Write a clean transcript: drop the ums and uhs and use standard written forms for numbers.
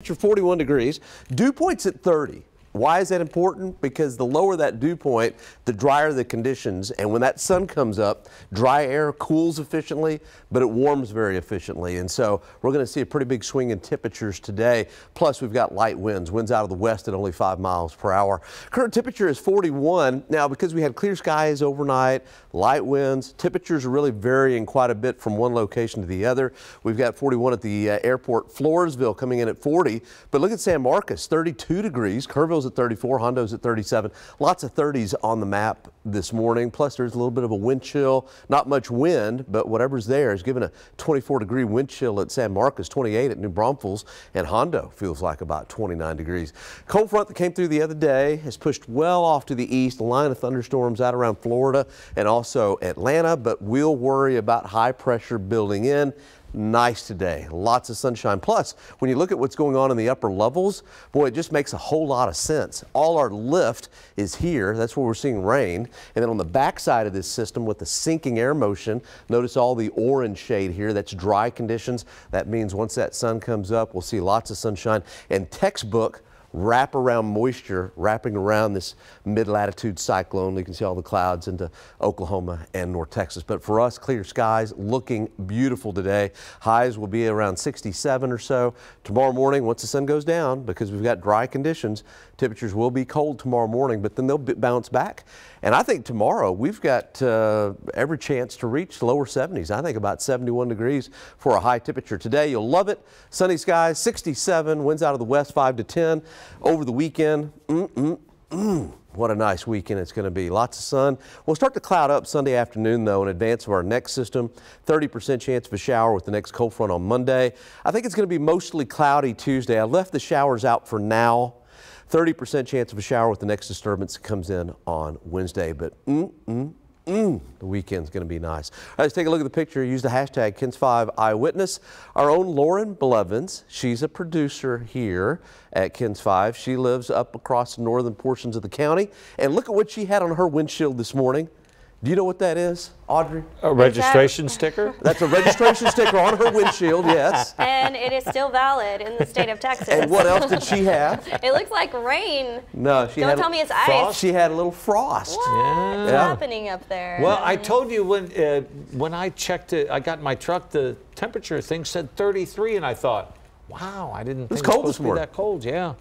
Temperature 41 degrees. Dew point's at 30. Why is that important? Because the lower that dew point, the drier the conditions. And when that sun comes up, dry air cools efficiently, but it warms very efficiently. And so we're going to see a pretty big swing in temperatures today. Plus, we've got light winds out of the west at only 5 miles per hour. Current temperature is 41. Now, because we had clear skies overnight, light winds, temperatures are really varying quite a bit from one location to the other. We've got 41 at the airport, Floresville coming in at 40. But look at San Marcos, 32 degrees. Kerrville's at 34, Hondo's at 37. Lots of 30s on the map this morning. Plus, there's a little bit of a wind chill. Not much wind, but whatever's there is giving a 24-degree wind chill at San Marcos, 28 at New Braunfels, and Hondo feels like about 29 degrees. Cold front that came through the other day has pushed well off to the east. A line of thunderstorms out around Florida and also Atlanta, but we'll worry about high pressure building in. Nice today, lots of sunshine. Plus, when you look at what's going on in the upper levels, boy, it just makes a whole lot of sense. All our lift is here. That's where we're seeing rain. And then on the back side of this system with the sinking air motion, notice all the orange shade here. That's dry conditions. That means once that sun comes up, we'll see lots of sunshine and textbook wrap around moisture wrapping around this mid-latitude cyclone. You can see all the clouds into Oklahoma and North Texas. But for us, clear skies, looking beautiful today. Highs will be around 67 or so. Tomorrow morning, once the sun goes down, because we've got dry conditions, temperatures will be cold tomorrow morning, but then they'll bounce back. And I think tomorrow we've got every chance to reach lower 70s. I think about 71 degrees for a high temperature today. You'll love it. Sunny skies, 67, winds out of the west 5 to 10. Over the weekend, what a nice weekend it's going to be. Lots of sun. We'll start to cloud up Sunday afternoon, though, in advance of our next system. 30% chance of a shower with the next cold front on Monday. I think it's going to be mostly cloudy Tuesday. I left the showers out for now. 30% chance of a shower with the next disturbance that comes in on Wednesday. But the weekend's going to be nice. All right, let's take a look at the picture. Use the hashtag KENS5 Eyewitness. Our own Lauren Blevins, she's a producer here at KENS5. She lives up across the northern portions of the county. And look at what she had on her windshield this morning. Do you know what that is, Audrey? A registration sticker? That's a registration sticker on her windshield, yes. And it is still valid in the state of Texas. And what else did she have? It looks like rain. No, she Don't had tell me it's frost. ice. She had a little frost. What's happening up there? Well, I told you when I checked it, I got in my truck, the temperature thing said 33, and I thought, wow, I didn't think it was supposed to be that cold. Yeah.